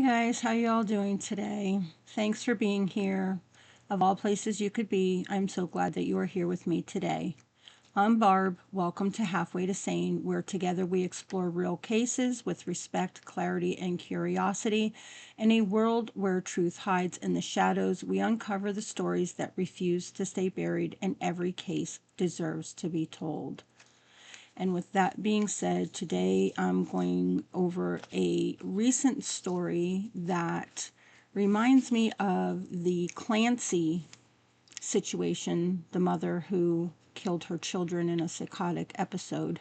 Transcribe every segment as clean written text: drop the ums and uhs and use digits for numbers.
guys, how you all doing today? Thanks for being here. Of all places you could be, I'm so glad that you are here with me today. I'm Barb. Welcome to Halfway to Sane, where together we explore real cases with respect, clarity, and curiosity. In a world where truth hides in the shadows, we uncover the stories that refuse to stay buried, and every case deserves to be told. And with that being said, today I'm going over a recent story that reminds me of the Clancy situation, the mother who killed her children in a psychotic episode,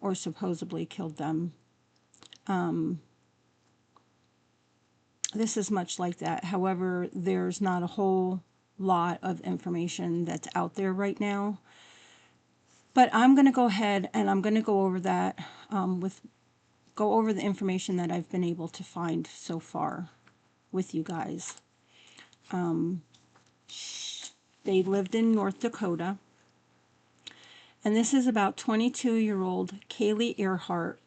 or supposedly killed them. This is much like that. However, there's not a whole lot of information that's out there right now. But I'm going to go ahead and I'm going to go over that go over the information that I've been able to find so far with you guys. They lived in North Dakota, and this is about 22-year-old Kaylee Earhart,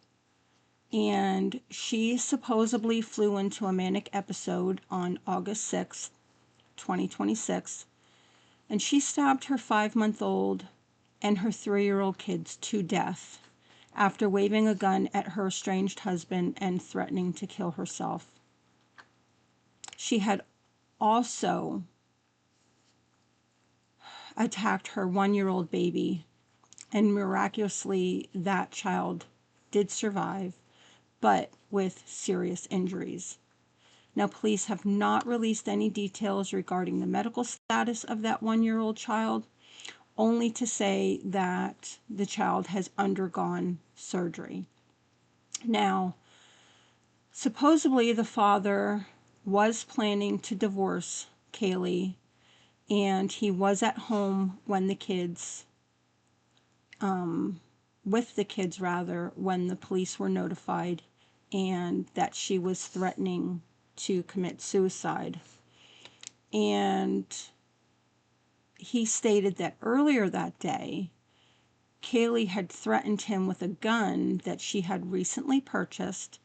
and she supposedly flew into a manic episode on August 6th, 2026, and she stabbed her 5-month-old and her 3-year-old kids to death after waving a gun at her estranged husband and threatening to kill herself. She had also attacked her 1-year-old baby, and miraculously that child did survive, but with serious injuries. Now, police have not released any details regarding the medical status of that 1-year-old child, only to say that the child has undergone surgery. Now, supposedly the father was planning to divorce Kaylee, and he was at home when the kids, with the kids rather, when the police were notified and that she was threatening to commit suicide. And he stated that earlier that day, Kaylee had threatened him with a gun that she had recently purchased,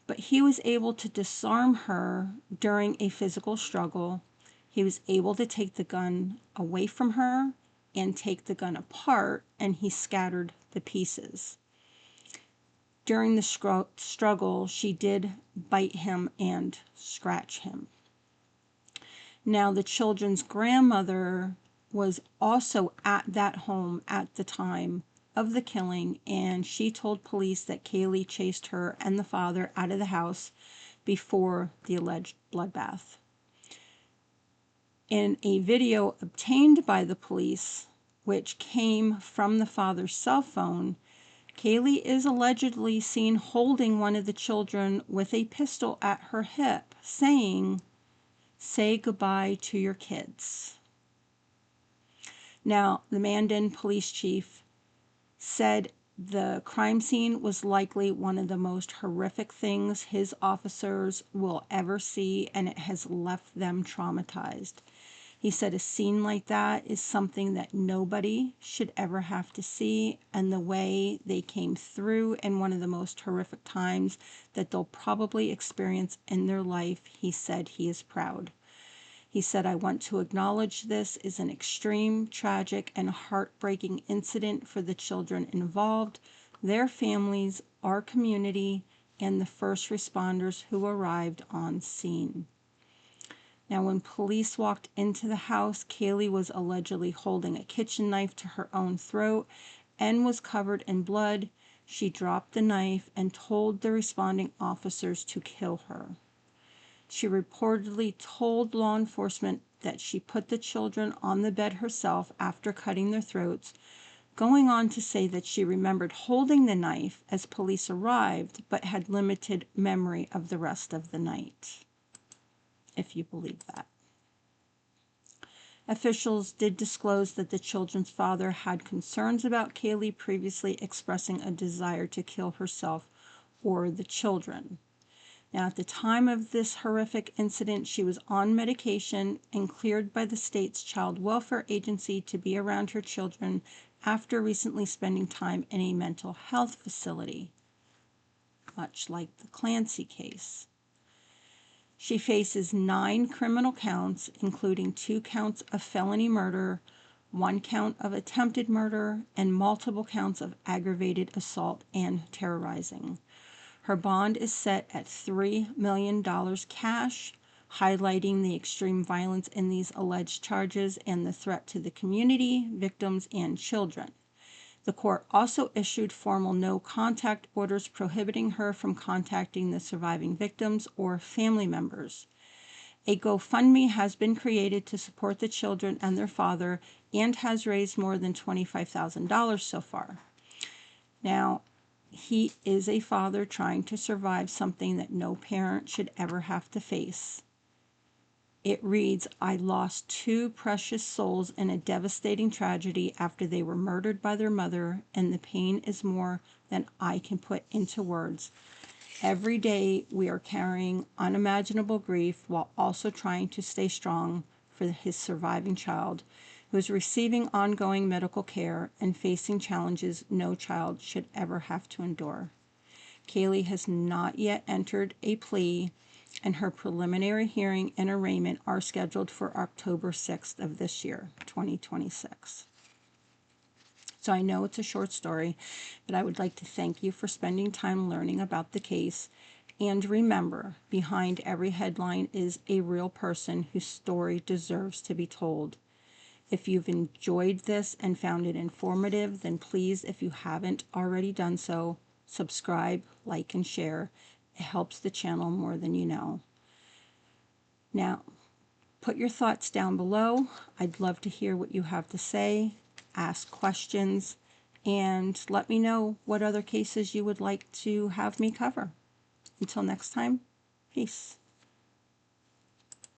but he was able to disarm her during a physical struggle. He was able to take the gun away from her and take the gun apart, and he scattered the pieces. During the struggle, she did bite him and scratch him. Now, the children's grandmother was also at that home at the time of the killing, and she told police that Kaylee chased her and the father out of the house before the alleged bloodbath. In a video obtained by the police, which came from the father's cell phone, Kaylee is allegedly seen holding one of the children with a pistol at her hip, saying, "Say goodbye to your kids." Now, the Mandan police chief said the crime scene was likely one of the most horrific things his officers will ever see, and it has left them traumatized. He said a scene like that is something that nobody should ever have to see, and the way they came through in one of the most horrific times that they'll probably experience in their life, he said he is proud. He said, "I want to acknowledge this is an extreme, tragic, and heartbreaking incident for the children involved, their families, our community, and the first responders who arrived on scene." Now, when police walked into the house, Kaylee was allegedly holding a kitchen knife to her own throat and was covered in blood. She dropped the knife and told the responding officers to kill her. She reportedly told law enforcement that she put the children on the bed herself after cutting their throats, going on to say that she remembered holding the knife as police arrived, but had limited memory of the rest of the night, if you believe that. Officials did disclose that the children's father had concerns about Kaylee previously expressing a desire to kill herself or the children. Now, at the time of this horrific incident, she was on medication and cleared by the state's child welfare agency to be around her children after recently spending time in a mental health facility. much like the Clancy case. She faces 9 criminal counts, including 2 counts of felony murder, 1 count of attempted murder, and multiple counts of aggravated assault and terrorizing. Her bond is set at $3 million cash, highlighting the extreme violence in these alleged charges and the threat to the community, victims, and children. The court also issued formal no-contact orders prohibiting her from contacting the surviving victims or family members. A GoFundMe has been created to support the children and their father and has raised more than $25,000 so far. Now, he is a father trying to survive something that no parent should ever have to face. It reads, "I lost 2 precious souls in a devastating tragedy after they were murdered by their mother, and the pain is more than I can put into words. Every day we are carrying unimaginable grief while also trying to stay strong for his surviving child, who is receiving ongoing medical care and facing challenges no child should ever have to endure." Kaylee has not yet entered a plea, and her preliminary hearing and arraignment are scheduled for October 6th of this year, 2026. So I know it's a short story, but I would like to thank you for spending time learning about the case. And remember, behind every headline is a real person whose story deserves to be told. If you've enjoyed this and found it informative, then please, if you haven't already done so, subscribe, like, and share. It helps the channel more than you know. Now, put your thoughts down below. I'd love to hear what you have to say, ask questions, and let me know what other cases you would like to have me cover. Until next time, peace.